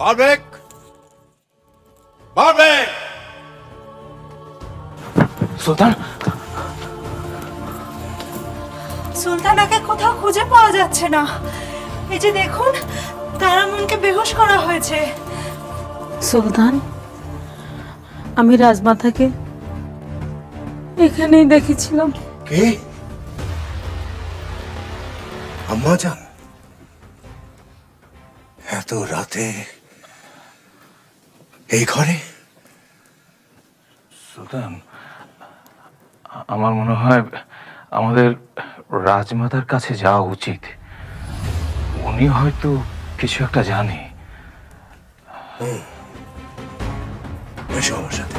বারবেক, বারবেক। সুলতান, সুলতানাকে কোথাও খুঁজে পাওয়া যাচ্ছে না। এই যে দেখুন, তারামনকে বেহুশ করা হয়েছে। সুলতান, আমি রাজমাতাকে এখানেই দেখেছিলাম। কে? আম্মাজান, এত রাতে এই ঘরে? সুলতান, আমার মনে হয় আমাদের রাজমাতার কাছে যাওয়া উচিত। উনি হয়তো কিছু একটা জানে। এসো আমার সাথে।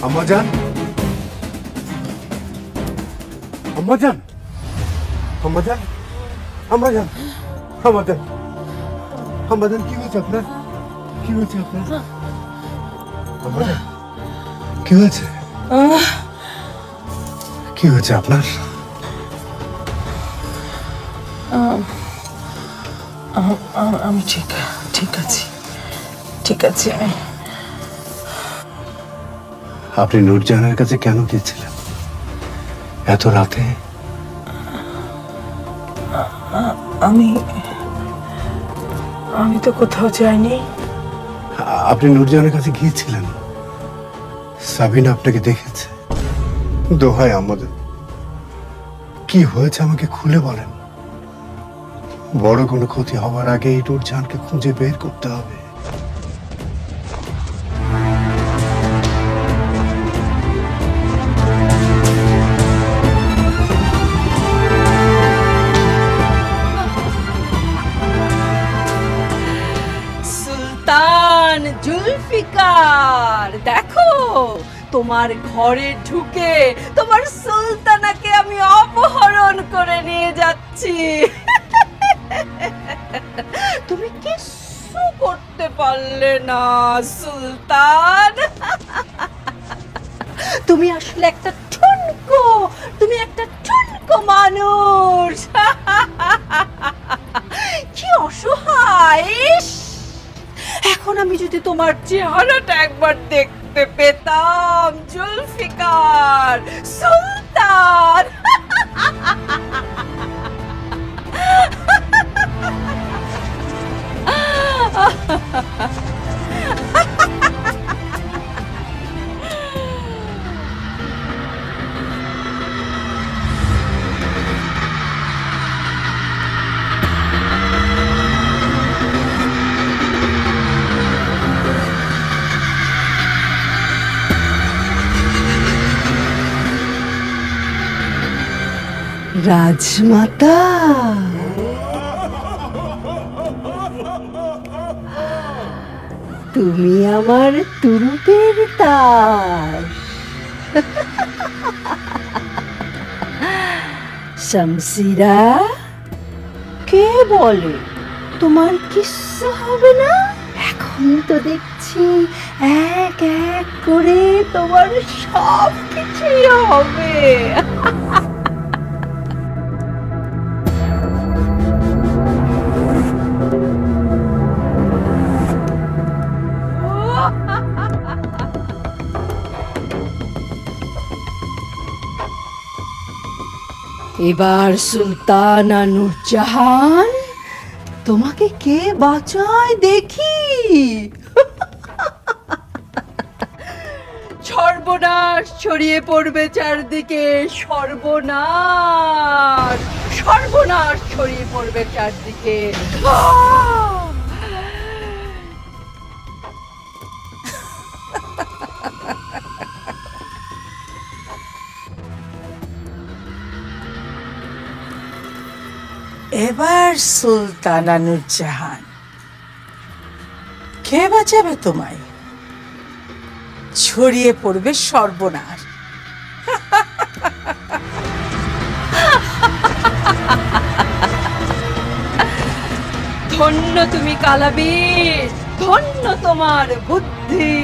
আম্মাজান, আম্মাজান, আম্মাজান, আম্মাজান, আম্মাজান, আম্মাজান, কি হয়েছে আপনার? কি হয়েছে আপনার? আম্মাজান, কি হয়েছে? কি হয়েছে আপনার? আমি ঠিক আছি, ঠিক আছি। আপনি নূরজাহানের কাছে কেন গিয়েছিলেন এত রাতে? আমি তো কোথাও যাইনি। আপনি নূরজাহানের কাছে গিয়েছিলেন, সাবিনা আপনাকে দেখেছে। দোহাই আমাদের, কি হয়েছে আমাকে খুলে বলেন। বড় কোনো ক্ষতি হওয়ার আগে এই নূরজাহানকে খুঁজে বের করতে হবে। সুলতান জুলফিকার, দেখো তোমার ঘরে ঢুকে তোমার সুলতানাকে আমি অপহরণ করে নিয়ে যাচ্ছি। তুমি কিছু করতে পারলে না সুলতান। তুমি আসলে একটা ঠুনকো, তুমি একটা ঠুনকো মানুষ। কি অসহায়! এখন আমি যদি তোমার চেহারাটা একবার দেখতে পেতাম জুলফিকার সুলতান। রাজমাতা, তুমি আমার তুরুপের তাস। শামসিরা, কে বলে তোমার কিচ্ছু হবে না? এখন তো দেখছি এক এক করে তোমার সব কিছুই হবে। এবার সুলতানা নূরজাহান, তোমাকে কে বাঁচায় দেখি। সর্বনাশ ছড়িয়ে পড়বে চারদিকে, সর্বনাশ, সর্বনাশ ছড়িয়ে পড়বে চারদিকে। এবার সুলতানা নূরজাহান, কে বাঁচাবে তোমায়? ছড়িয়ে পড়বে সর্বনাশ। ধন্য তুমি কালাবীর, ধন্য তোমার বুদ্ধি।